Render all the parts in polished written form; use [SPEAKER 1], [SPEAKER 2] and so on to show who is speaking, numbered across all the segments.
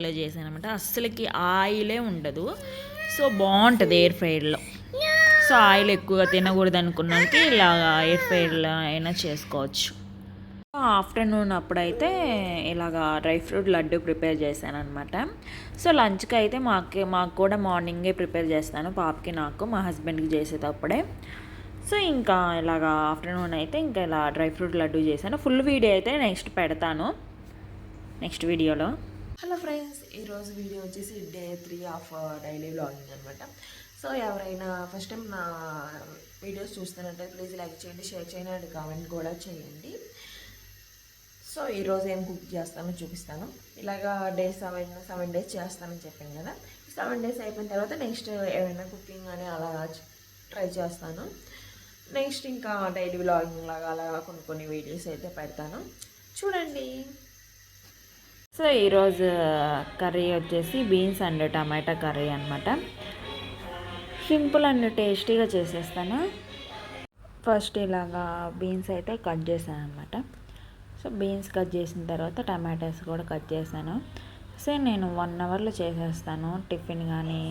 [SPEAKER 1] ఇలా చేశాను అనమాట. అస్సలకి ఆయిలే ఉండదు. సో బాగుంటుంది ఎయిర్ ఫ్రైర్లో. సో ఆయిల్ ఎక్కువగా తినకూడదు అనుకున్నాకి ఇలా ఎయిర్ ఫ్రైర్లో అయినా చేసుకోవచ్చు. ఆఫ్టర్నూన్ అప్పుడైతే ఇలాగా డ్రై ఫ్రూట్ లడ్డు ప్రిపేర్ చేశాను అనమాట. సో లంచ్కి అయితే మాకు కూడా మార్నింగే ప్రిపేర్ చేస్తాను, పాపకి నాకు, మా హస్బెండ్కి చేసేటప్పుడే. సో ఇంకా ఇలాగా ఆఫ్టర్నూన్ అయితే ఇంకా ఇలా డ్రై ఫ్రూట్ లడ్డు చేశాను. ఫుల్ వీడియో అయితే నెక్స్ట్ పెడతాను, నెక్స్ట్ వీడియోలో.
[SPEAKER 2] హలో ఫ్రెండ్స్, ఈరోజు వీడియో వచ్చేసి డే 3 ఆఫ్ డైలీ వ్లాగింగ్ అనమాట. సో ఎవరైనా ఫస్ట్ టైం నా వీడియోస్ చూస్తున్నట్టే ప్లీజ్ లైక్ చేయండి, షేర్ చేయండి అండ్ కామెంట్ కూడా చేయండి. సో ఈరోజు ఏం కుక్ చేస్తానో చూపిస్తాను. ఇలాగా డే 7 డేస్ చేస్తానని చెప్పాను కదా. 7 డేస్ అయిపోయిన తర్వాత నెక్స్ట్ ఏమైనా కుకింగ్ అని అలా ట్రై చేస్తాను. నెక్స్ట్ ఇంకా డైలీ వ్లాగింగ్ లాగా అలా కొన్ని వీడియోస్ అయితే పెడతాను, చూడండి.
[SPEAKER 1] సో ఈరోజు కర్రీ వచ్చేసి బీన్స్ అండ్ టమాటా కర్రీ అనమాట. సింపుల్ అండ్ టేస్టీగా చేసేస్తాను. ఫస్ట్ ఇలాగా బీన్స్ అయితే కట్ చేశాను అనమాట. సో బీన్స్ కట్ చేసిన తర్వాత టమాటాస్ కూడా కట్ చేశాను. సో నేను 1 అవర్లో చేసేస్తాను. టిఫిన్ కానీ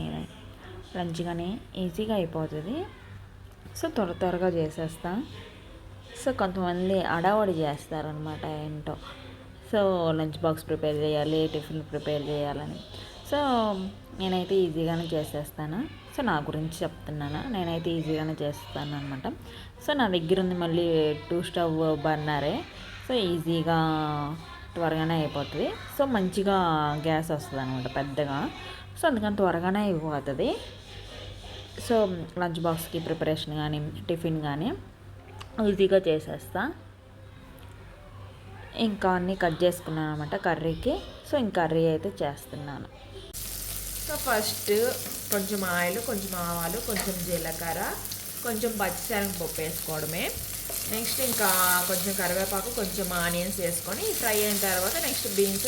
[SPEAKER 1] లంచ్ కానీ ఈజీగా అయిపోతుంది. సో త్వరగా చేసేస్తాను. సో కొంతమంది అడావడి చేస్తారనమాట, ఏంటో. సో లంచ్ బాక్స్ ప్రిపేర్ చేయాలి, టిఫిన్ ప్రిపేర్ చేయాలని. సో నేనైతే ఈజీగానే చేసేస్తాను. సో నా గురించి చెప్తున్నాను, నేనైతే ఈజీగానే చేస్తాను అనమాట. సో నా దగ్గర ఉంది మళ్ళీ 2 స్టవ్ బర్నరే. సో ఈజీగా త్వరగానే అయిపోతుంది. సో మంచిగా గ్యాస్ వస్తుంది అనమాట పెద్దగా. సో అందుకని త్వరగానే అయిపోతుంది. సో లంచ్ బాక్స్కి ప్రిపరేషన్ కానీ టిఫిన్ కానీ ఈజీగా చేసేస్తాను. ఇంకా అన్నీ కట్ చేసుకున్నాను అనమాట కర్రీకి. సో ఇంక కర్రీ అయితే చేస్తున్నాను.
[SPEAKER 2] సో ఫస్ట్ కొంచెం ఆయిల్, కొంచెం ఆవాలు, కొంచెం జీలకర్ర, కొంచెం పచ్చిశనగపప్పు వేసుకోవడమే. నెక్స్ట్ ఇంకా కొంచెం కరివేపాకు, కొంచెం ఆనియన్స్ వేసుకొని ఫ్రై అయిన తర్వాత నెక్స్ట్ బీన్స్,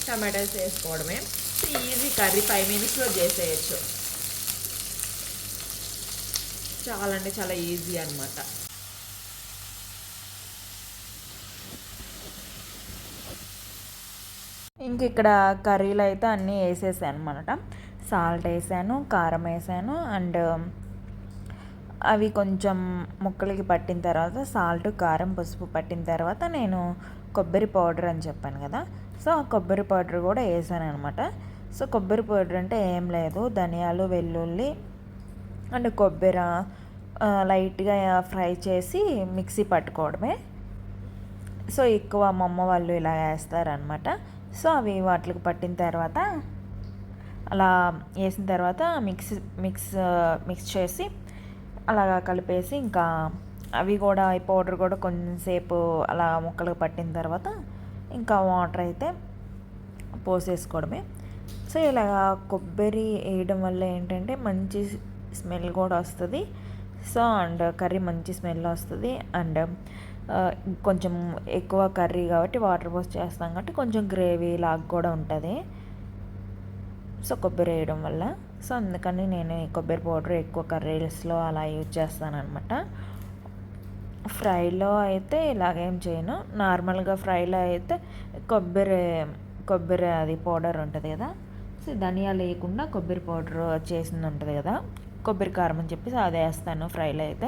[SPEAKER 2] టమాటాస్ వేసుకోవడమే. సో ఈజీ కర్రీ, 5 మినిట్స్లో చేసేయచ్చు. చాలా అంటే చాలా ఈజీ అనమాట.
[SPEAKER 1] ఇంక ఇక్కడ కర్రీలో అయితే అన్నీ వేసేసాను అనమాట. సాల్ట్ వేసాను, కారం వేసాను, అండ్ అవి కొంచెం ముక్కలకి పట్టిన తర్వాత సాల్ట్, కారం, పసుపు పట్టిన తర్వాత నేను కొబ్బరి పౌడర్ అని చెప్పాను కదా. సో ఆ కొబ్బరి పౌడర్ కూడా వేసాను అనమాట. సో కొబ్బరి పౌడర్ అంటే ఏం లేదు, ధనియాలు, వెల్లుల్లి అండ్ కొబ్బరి లైట్గా ఫ్రై చేసి మిక్సీ పట్టుకోవడమే. సో ఎక్కువ మా అమ్మ వాళ్ళు ఇలా వేస్తారనమాట. సో అవి వాటికి పట్టిన తర్వాత అలా వేసిన తర్వాత మిక్స్ చేసి అలాగా కలిపేసి ఇంకా అవి కూడా ఈ పౌడర్ కూడా కొంచెంసేపు అలా ముక్కలకు పట్టిన తర్వాత ఇంకా వాటర్ అయితే పోసేసుకోవడమే. సో ఇలాగా కొబ్బరి వేయడం వల్ల ఏంటంటే మంచి స్మెల్ కూడా వస్తుంది. సో అండ్ కర్రీ మంచి స్మెల్ వస్తుంది. అండ్ కొంచెం ఎక్కువ కర్రీ కాబట్టి వాటర్ పోసి చేస్తాం కాబట్టి కొంచెం గ్రేవీ లాగా కూడా ఉంటుంది. సో కొబ్బరి వేయడం వల్ల. సో అందుకని నేను కొబ్బరి పౌడర్ ఎక్కువ కర్రీస్లో అలా యూజ్ చేస్తాను అనమాట. ఫ్రైలో అయితే ఇలాగేం చేయను. నార్మల్గా ఫ్రైలో అయితే కొబ్బరి అది పౌడర్ ఉంటుంది కదా. సో ధనియాలు వేయకుండా కొబ్బరి పౌడర్ చేసింది ఉంటుంది కదా, కొబ్బరి కారం అని చెప్పేసి అది వేస్తాను ఫ్రైలో అయితే.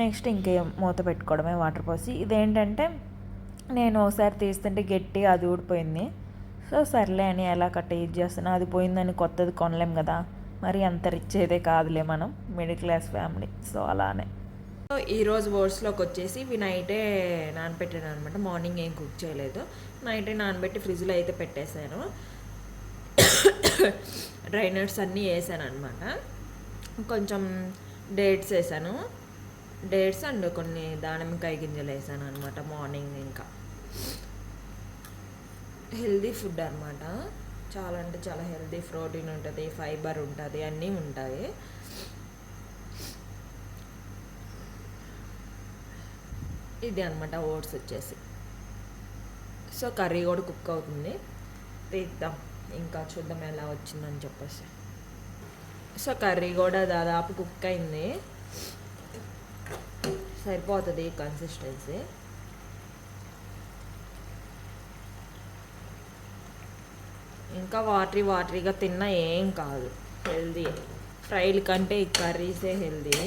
[SPEAKER 1] నెక్స్ట్ ఇంకే మూత పెట్టుకోవడమే వాటర్ పోసి. ఇదేంటంటే నేను ఒకసారి తీస్తుంటే గట్టిగా అది ఊడిపోయింది. సో సర్లే అని ఎలా కట్ట యూజ్ చేస్తున్నా, అది పోయిందని కొత్తది కొనలేం కదా, మరి అంత రిచ్ అయితే కాదులే మనం, మిడిల్ క్లాస్ ఫ్యామిలీ. సో అలానే.
[SPEAKER 2] సో ఈరోజు వర్డ్స్లోకి వచ్చేసి ఇవి నైటే నానబెట్టాను అనమాట. మార్నింగ్ ఏం కుక్ చేయలేదు, నైటే నానబెట్టి ఫ్రిడ్జ్లో అయితే పెట్టేశాను. డ్రై నట్స్ అన్నీ వేసాను అనమాట. కొంచెం డేట్స్ వేసాను, డేట్స్ అండ్ కొన్ని దానిమ్మకాయ గింజలు వేసాను అనమాట. మార్నింగ్ ఇంకా హెల్దీ ఫుడ్ అనమాట. చాలా అంటే చాలా హెల్దీ, ప్రోటీన్ ఉంటుంది, ఫైబర్ ఉంటుంది, అన్నీ ఉంటాయి. ఇది అనమాట ఓట్స్ వచ్చేసి. సో కర్రీ కూడా కుక్ అవుతుంది, తీద్దాం ఇంకా చూద్దాం ఎలా వచ్చిందని చెప్పేసి. సో కర్రీ కూడా దాదాపు కుక్ అయింది, సరిపోతుంది కన్సిస్టెన్సీ.
[SPEAKER 1] ఇంకా వాటరీగా తిన్నా ఏం కాదు, హెల్దీ. ఫ్రైల కంటే ఈ కర్రీసే హెల్దీ.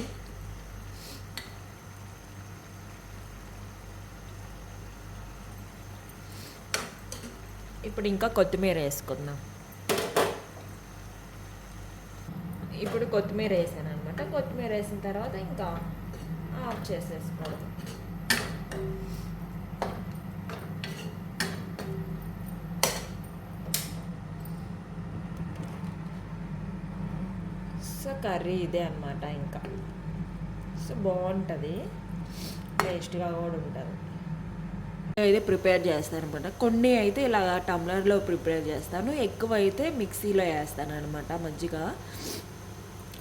[SPEAKER 1] ఇప్పుడు ఇంకా కొత్తిమీర వేసుకుందాం. ఇప్పుడు కొత్తిమీర వేసాను అనమాట. కొత్తిమీర వేసిన తర్వాత ఇంకా ఆఫ్ చేసేసుకోవడం. సో కర్రీ ఇదే అనమాట. ఇంకా సో బాగుంటుంది, టేస్ట్గా కూడా ఉంటుంది. అయితే ప్రిపేర్ చేస్తాను అనమాట. కొన్ని అయితే ఇలా టమ్లర్లో ప్రిపేర్ చేస్తాను, ఎక్కువ అయితే మిక్సీలో వేస్తాను అనమాట. మజ్జిగ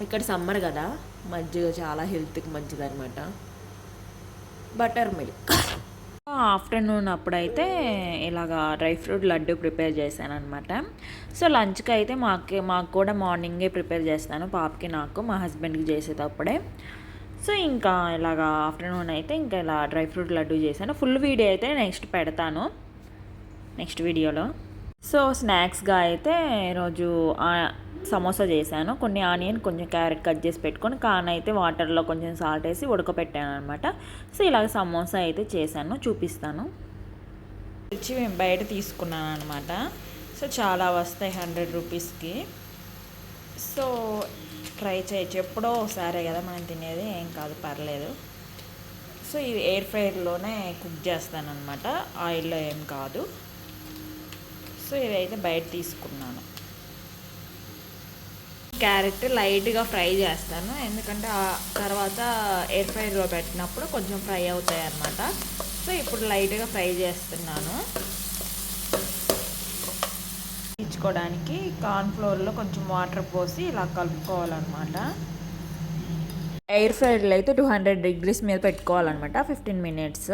[SPEAKER 1] ఇక్కడ సమ్మర్ కదా, మజ్జిగ చాలా హెల్త్కి మంచిది అనమాట. Butter milk. ఆఫ్టర్నూన్ అప్పుడైతే ఇలాగా డ్రై ఫ్రూట్ లడ్డు ప్రిపేర్ చేశాను అనమాట. సో లంచ్కి అయితే మాకు కూడా మార్నింగే ప్రిపేర్ చేస్తాను, పాపకి నాకు, మా హస్బెండ్కి చేసేటప్పుడే. సో ఇంకా ఇలాగా ఆఫ్టర్నూన్ అయితే ఇంకా ఇలా డ్రై ఫ్రూట్ లడ్డు చేశాను. ఫుల్ వీడియో అయితే నెక్స్ట్ పెడతాను, నెక్స్ట్ వీడియోలో. సో స్నాక్స్గా అయితే ఈరోజు సమోసా చేశాను. కొన్ని ఆనియన్, కొంచెం క్యారెట్ కట్ చేసి పెట్టుకొని కాన్ అయితే వాటర్లో కొంచెం సాల్ట్ వేసి ఉడకపెట్టాను అనమాట. సో ఇలాగ సమోసా అయితే చేశాను, చూపిస్తాను. వచ్చి మేము బయట తీసుకున్నాను అనమాట. సో చాలా వస్తాయి 100 రూపీస్కి. సో ట్రై చేయొచ్చు, ఎప్పుడో ఒకసారే కదా మనం తినేది, ఏం కాదు, పర్లేదు. సో ఇది ఎయిర్ ఫ్రైయర్లోనే కుక్ చేస్తాను అనమాట, ఆయిల్లో ఏం కాదు. సో ఇదైతే బయట తీసుకున్నాను. క్యారెట్ లైట్గా ఫ్రై చేస్తాను, ఎందుకంటే ఆ తర్వాత ఎయిర్ ఫ్రైలో పెట్టినప్పుడు కొంచెం ఫ్రై అవుతాయి అన్నమాట. సో ఇప్పుడు లైట్గా ఫ్రై చేస్తున్నాను. ఇచ్చుకోవడానికి కార్న్ఫ్లోర్లో కొంచెం వాటర్ పోసి ఇలా కలుపుకోవాలన్నమాట. ఎయిర్ ఫ్రైలో అయితే 200 degrees మీద పెట్టుకోవాలన్నమాట 15 minutes.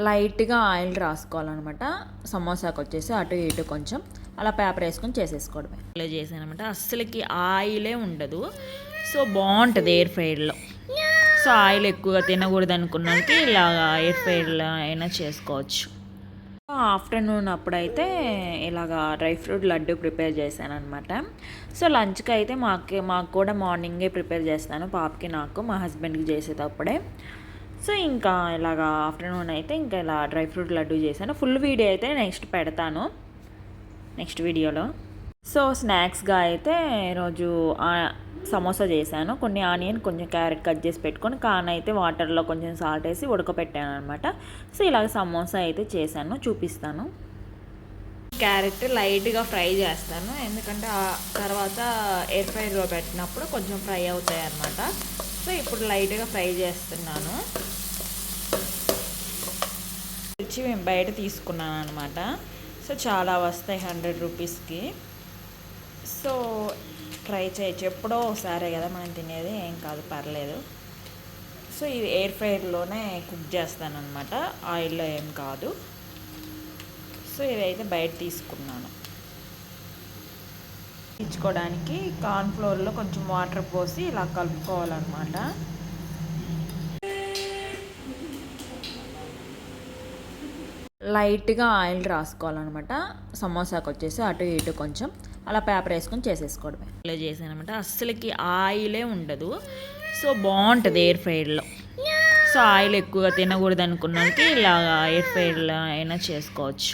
[SPEAKER 1] లైట్గా ఆయిల్ రాసుకోవాలన్నమాట. సమోసాకి వచ్చేసి అటు ఇటు కొంచెం అలా పేపర్ వేసుకొని చేసేసుకోవడమే. ఇలా చేశాను అనమాట, అస్సలకి ఆయిలే ఉండదు. సో బాగుంటుంది ఎయిర్ ఫ్రైలో. సో ఆయిల్ ఎక్కువగా తినకూడదు అనుకున్నానికి ఇలా ఎయిర్ ఫ్రైలో అయినా చేసుకోవచ్చు. ఆఫ్టర్నూన్ అప్పుడైతే ఇలాగా డ్రై ఫ్రూట్ లడ్డు ప్రిపేర్ చేశాను అనమాట. సో లంచ్కి అయితే మాకు కూడా మార్నింగే ప్రిపేర్ చేస్తాను, పాపకి నాకు, మా హస్బెండ్కి చేసేటప్పుడే. సో ఇంకా ఇలాగా ఆఫ్టర్నూన్ అయితే ఇంకా ఇలా డ్రై ఫ్రూట్ లడ్డు చేశాను. ఫుల్ వీడియో అయితే నెక్స్ట్ పెడతాను, నెక్స్ట్ వీడియోలో. సో స్నాక్స్గా అయితే ఈరోజు సమోసా చేశాను. కొన్ని ఆనియన్, కొంచెం క్యారెట్ కట్ చేసి పెట్టుకొని కాన్ అయితే వాటర్లో కొంచెం సాల్ట్ వేసి ఉడకపెట్టాను అనమాట. సో ఇలాగ సమోసా అయితే చేశాను, చూపిస్తాను. క్యారెట్ లైట్గా ఫ్రై చేస్తాను, ఎందుకంటే ఆ తర్వాత ఎయిర్ ఫ్రైలో పెట్టినప్పుడు కొంచెం ఫ్రై అవుతాయి అన్నమాట. సో ఇప్పుడు లైట్గా ఫ్రై చేస్తున్నాను. వచ్చి మేము బయట తీసుకున్నాను అనమాట. సో చాలా వస్తాయి 100 రూపీస్కి. సో ట్రై చేయొచ్చు, ఎప్పుడో ఒకసారే కదా మనం తినేది, ఏం కాదు, పర్లేదు. సో ఇది ఎయిర్ ఫ్రైలోనే కుక్ చేస్తాను అనమాట, ఆయిల్లో ఏం కాదు. సో ఇదైతే బయట తీసుకున్నాను. ఇచ్చుకోవడానికి కార్న్ఫ్లోర్లో కొంచెం వాటర్ పోసి ఇలా కలుపుకోవాలన్నమాట. లైట్గా ఆయిల్ రాసుకోవాలన్నమాట. సమోసాకి వచ్చేసి అటు ఇటు కొంచెం అలా పేపర్ వేసుకొని చేసేసుకోవడమే. ఇలా చేశాను అనమాట, అస్సలకి ఆయిలే ఉండదు. సో బాగుంటుంది ఎయిర్ ఫ్రైలో. సో ఆయిల్ ఎక్కువగా తినకూడదు అనుకున్నానికి ఇలా ఎయిర్ ఫ్రైలో అయినా చేసుకోవచ్చు.